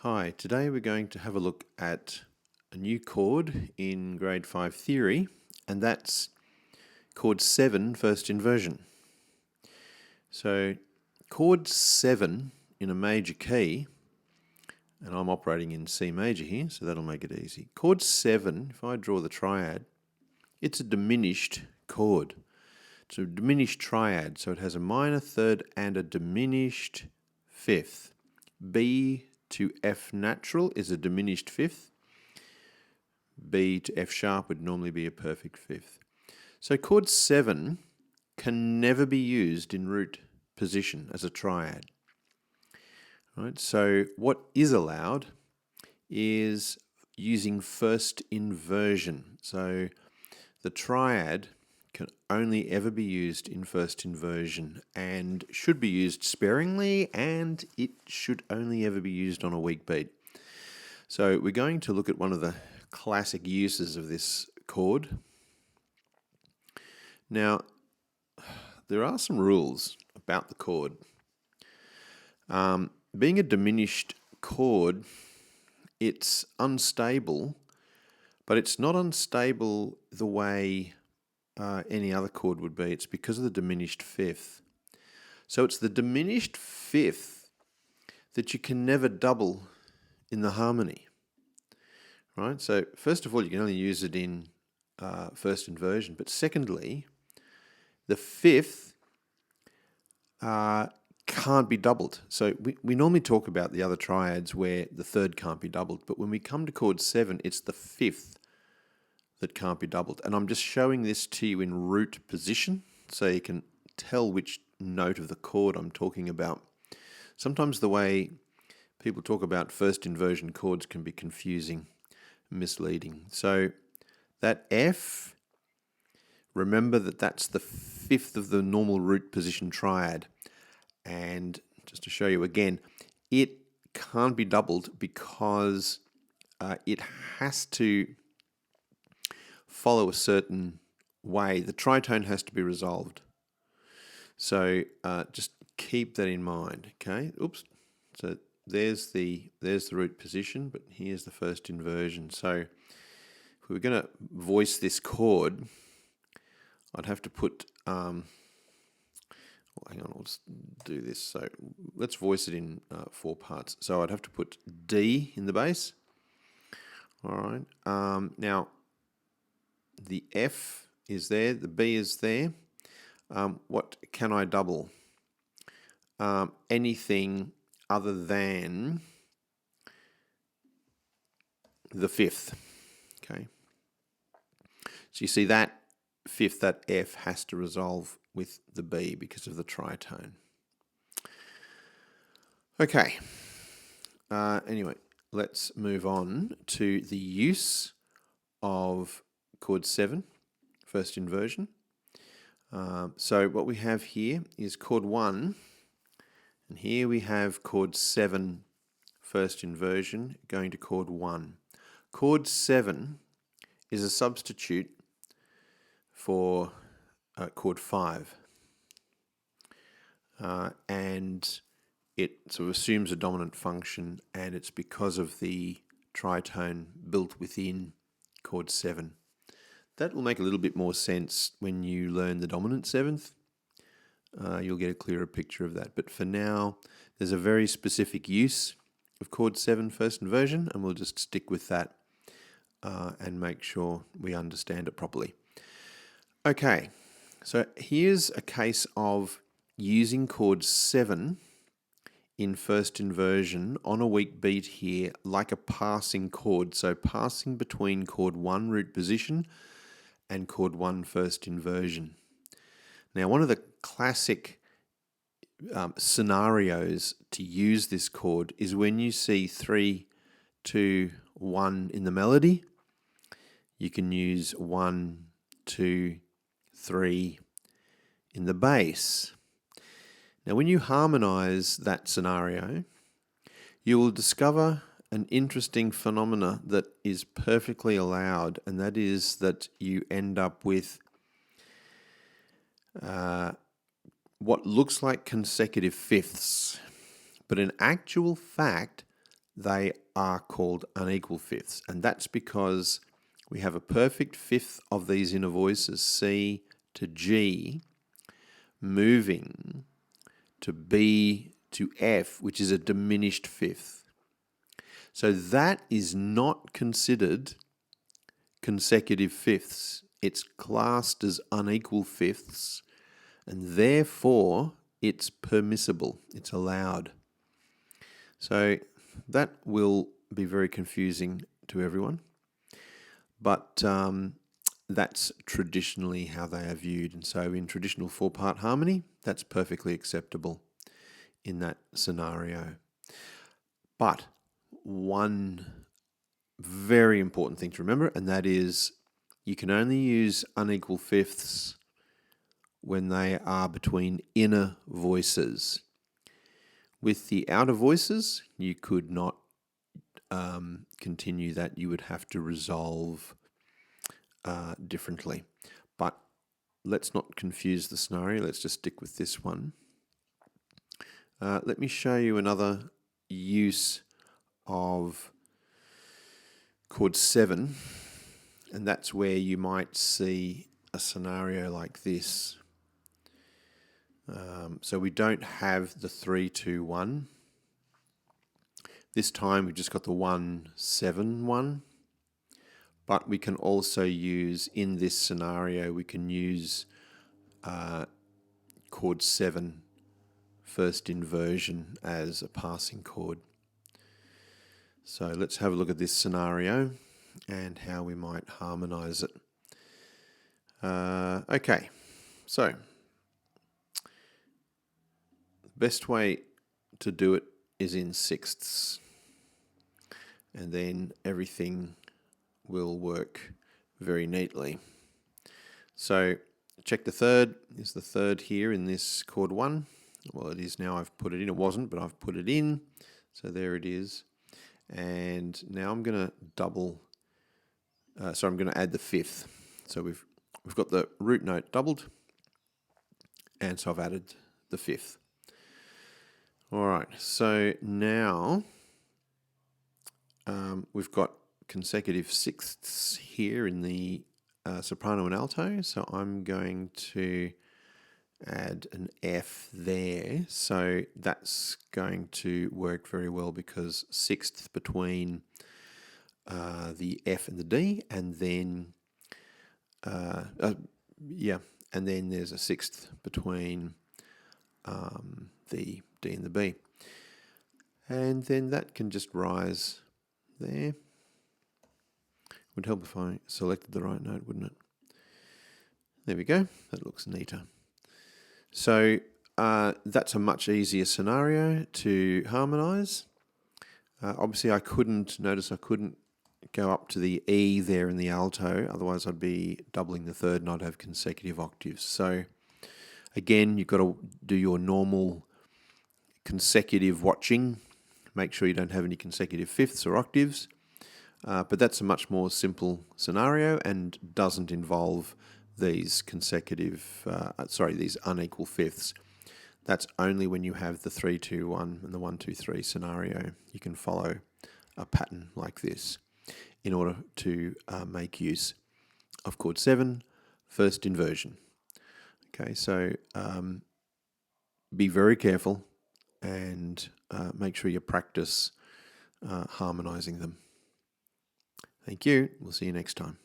Hi, today we're going to have a look at a new chord in grade 5 theory, and that's chord 7, first inversion. So chord 7 in a major key, and I'm operating in C major here, so that'll make it easy. Chord 7, if I draw the triad, it's a diminished chord. It's a diminished triad, so it has a minor third and a diminished fifth. B to F natural is a diminished fifth. B to F sharp would normally be a perfect fifth. So chord 7 can never be used in root position as a triad. Right? So what is allowed is using first inversion. So the triad can only ever be used in first inversion and should be used sparingly, and it should only ever be used on a weak beat. So we're going to look at one of the classic uses of this chord. Now, there are some rules about the chord. Being a diminished chord, it's unstable, but it's not unstable the way any other chord would be. It's because of the diminished fifth. So it's the diminished fifth that you can never double in the harmony. Right? So first of all, you can only use it in first inversion, but secondly, the fifth can't be doubled. So we normally talk about the other triads where the third can't be doubled, but when we come to chord 7, it's the fifth that can't be doubled. And I'm just showing this to you in root position so you can tell which note of the chord I'm talking about. Sometimes the way people talk about first inversion chords can be confusing, misleading. So that F, remember that that's the fifth of the normal root position triad. And just to show you again, it can't be doubled because it has to follow a certain way. The tritone has to be resolved. So just keep that in mind, okay? Oops. So there's the root position, but here's the first inversion. So if we were going to voice this chord, I'd have to put hang on, let's do this. So let's voice it in 4 parts. So I'd have to put D in the bass. All right. Now, the F is there, the B is there. What can I double? Anything other than the fifth. Okay. So you see that fifth, that F has to resolve with the B because of the tritone. Okay. Anyway, let's move on to the use of chord 7, first inversion. So what we have here is chord 1, and here we have chord 7, first inversion, going to chord 1. Chord 7 is a substitute for chord 5. And it sort of assumes a dominant function, and it's because of the tritone built within chord 7. That will make a little bit more sense when you learn the dominant seventh. You'll get a clearer picture of that. But for now, there's a very specific use of chord 7 first inversion, and we'll just stick with that and make sure we understand it properly. Okay, so here's a case of using chord 7 in first inversion on a weak beat here, like a passing chord. So passing between chord 1 root position and chord 1 first inversion. Now, one of the classic scenarios to use this chord is when you see 3, 2, 1 in the melody. You can use 1, 2, 3 in the bass. Now, when you harmonize that scenario, you will discover an interesting phenomena that is perfectly allowed, and that is that you end up with what looks like consecutive fifths, but in actual fact, they are called unequal fifths. And that's because we have a perfect fifth of these inner voices, C to G, moving to B to F, which is a diminished fifth. So that is not considered consecutive fifths. It's classed as unequal fifths, and therefore it's permissible, it's allowed. So that will be very confusing to everyone, but that's traditionally how they are viewed. And so in traditional four-part harmony, that's perfectly acceptable in that scenario. But one very important thing to remember, and that is you can only use unequal fifths when they are between inner voices. With the outer voices, you could not continue that. You would have to resolve differently. But let's not confuse the scenario. Let's just stick with this one. Let me show you another use of chord 7, and that's where you might see a scenario like this. So we don't have the 3, 2, 1. This time we've just got the 1, 7, 1. But we can also use, in this scenario, we can use chord 7, first inversion, as a passing chord. So let's have a look at this scenario and how we might harmonize it. Okay, so the best way to do it is in sixths, and then everything will work very neatly. So check the third. Is the third here in this chord 1? Well, it is now. I've put it in. It wasn't, but I've put it in. So there it is. And now I'm going to double. I'm going to add the fifth. So we've got the root note doubled, and so I've added the fifth. All right. So now we've got consecutive sixths here in the soprano and alto. So I'm going to add an F there. So that's going to work very well because sixth between the F and the D, and then and then there's a sixth between the D and the B. And then that can just rise there. Would help if I selected the right note, wouldn't it? There we go. That looks neater. So that's a much easier scenario to harmonize. Obviously, I couldn't go up to the E there in the alto, otherwise I'd be doubling the third and I'd have consecutive octaves. So again, you've got to do your normal consecutive watching. Make sure you don't have any consecutive fifths or octaves. But that's a much more simple scenario and doesn't involve these these unequal fifths. That's only when you have the 3, 2, 1 and the 1, 2, 3 scenario. You can follow a pattern like this in order to make use of chord 7, first inversion. Okay, so be very careful and make sure you practice harmonizing them. Thank you. We'll see you next time.